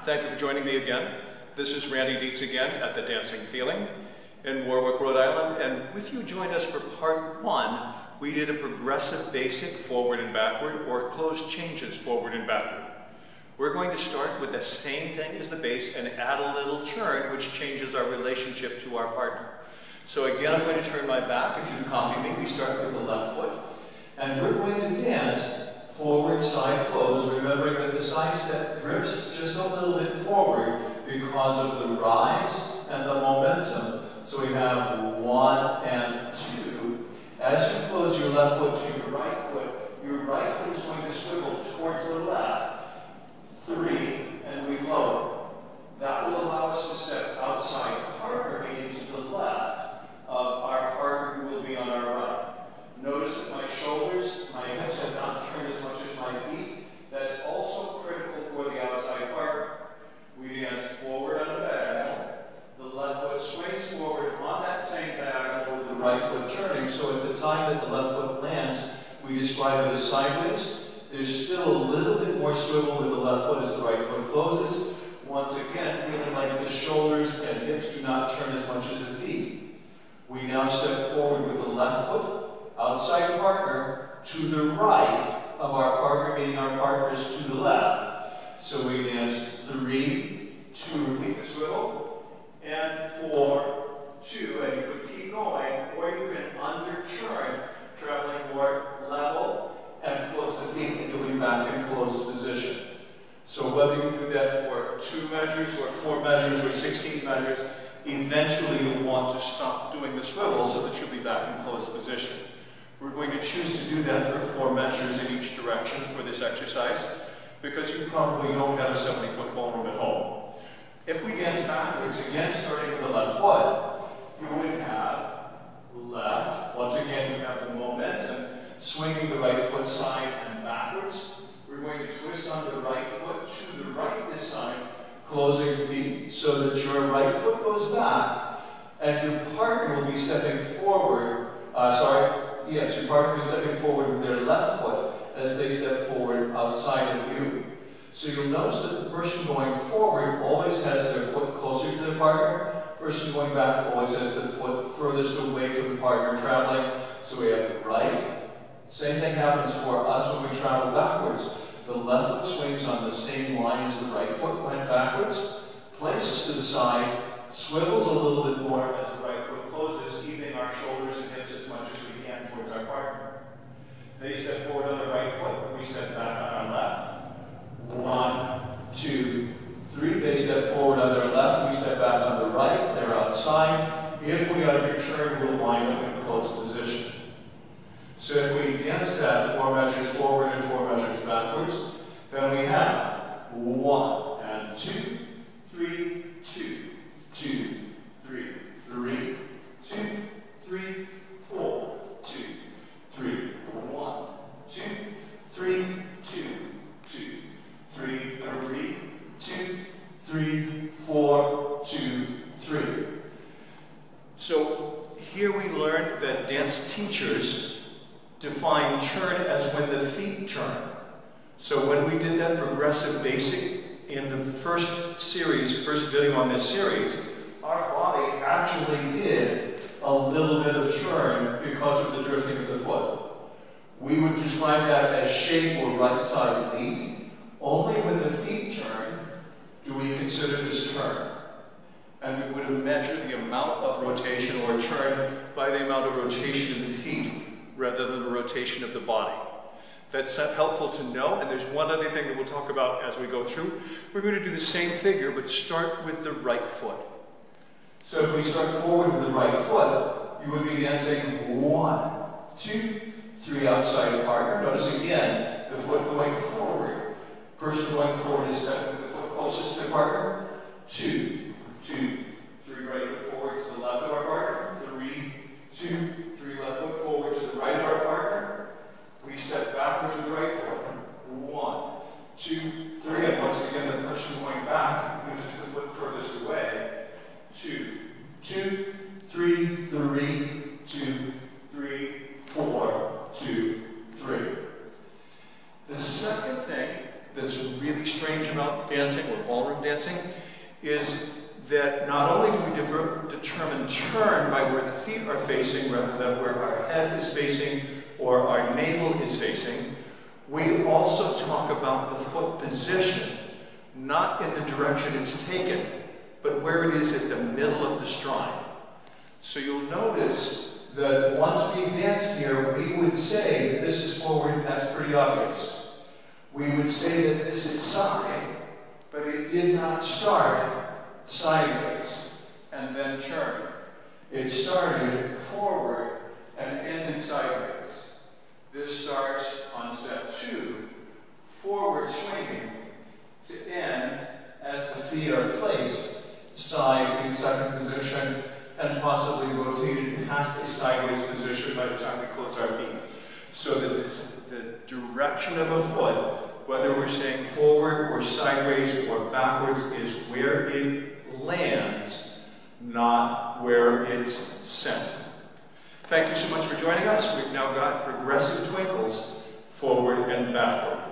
Thank you for joining me again. This is Randy Deats again at the Dancing Feeling in Warwick, Rhode Island. And if you joined us for part one, we did a progressive basic forward and backward, or closed changes forward and backward. We're going to start with the same thing as the bass and add a little turn, which changes our relationship to our partner. So again, I'm going to turn my back. If you copy me, we start with the left foot. And we're going to dance forward, side, close, remembering that the side step drifts just a little bit forward because of the rise and the momentum. So we have 1 and 2. As you close your left foot to your right foot is going to swivel towards the left. 3, and we lower. That will allow us to step outside partner, meaning to the left of our partner who will be on our right. Notice that my shoulders, my hips have not turned as much as my feet. That's also critical for the outside partner. We dance forward on a diagonal. The left foot swings forward on that same diagonal with the right foot turning. So at the time that the left foot lands, we describe it as sideways. There's still a little bit more swivel with the left foot as the right foot closes. Once again, feeling like the shoulders and hips do not turn as much as the feet. We now step forward with the left foot, outside partner, to the right of our partner, meaning our partner is to the left. So we dance 3, 2, repeat the swivel, and 4, 2, and you could keep going, or you can underturn, traveling more level, and close the feet, and you'll be back in closed position. So whether you do that for 2 measures, or 4 measures, or 16 measures, eventually you'll want to stop doing the swivel so that you'll be back in closed position. We're going to choose to do that for 4 measures in each direction for this exercise, because you probably don't have a 70-foot ballroom at home. If we dance backwards, again starting with the left foot, you would have left. Once again, you have the momentum, swinging the right foot side and backwards. We're going to twist on the right foot to the right this time, closing feet, so that your right foot goes back, and your partner will be stepping forward, Yes, your partner is stepping forward with their left foot as they step forward outside of you. So you'll notice that the person going forward always has their foot closer to their partner. The person going back always has the foot furthest away from the partner traveling. So we have the right. Same thing happens for us when we travel backwards. The left foot swings on the same line as the right foot went backwards, places to the side, swivels a little bit more as the right foot closes, keeping our shoulders and hips as much as we can towards our partner. They step forward on the right foot, we step back on our left. 1, 2, 3. They step forward on their left, we step back on the right, they're outside. If we underturn, we'll wind up in closed position. So if we dance that 4 measures forward and 4 measures backwards, then we have 1 and 2, 3, 2, 2, 3, 3, 2, 3, 4, 2, 3, 1, 2, 3, 2, 2, 3, 3, 2, 3, 4, 2, 3. So here we learned that dance teachers define turn as when the feet turn. So when we did that progressive basic in the first video on this series, our body actually did a little bit of turn because of the drifting of the foot. We would describe that as shape or right side lead. Only when the feet turn do we consider this turn. And we would measure the amount of rotation or turn by the amount of rotation in the feet rather than the rotation of the body. That's helpful to know, and there's one other thing that we'll talk about as we go through. We're going to do the same figure, but start with the right foot. So if we start forward with the right foot, you would be dancing 1, 2, 3 outside partner. Notice again, the foot going forward. Person going forward is stepping with the foot closest to the partner. 2, 2, 3 right foot forward to the left of our partner. 3, 2, 3 left foot forward to the right of our partner. We step backwards with the right foot. 1, 2, 3. And once again, the person going back pushes the foot furthest away. 2, 2, 3, 3, 2, 3, 4, 2, 3. The second thing that's really strange about dancing or ballroom dancing is that not only do we determine turn by where the feet are facing rather than where our head is facing or our navel is facing, we also talk about the foot position, not in the direction it's taken, but where it is at the middle of the stride. So you'll notice that once we've danced here, we would say that this is forward, and that's pretty obvious. We would say that this is side, but it did not start sideways and then turn. It started forward and ended sideways. This starts on step 2, forward swinging, to end as the feet are placed, side in second position, and possibly rotated past a sideways position by the time we close our feet. So that the direction of a foot, whether we're saying forward or sideways or backwards, is where it lands, not where it's sent. Thank you so much for joining us. We've now got progressive twinkles forward and backward.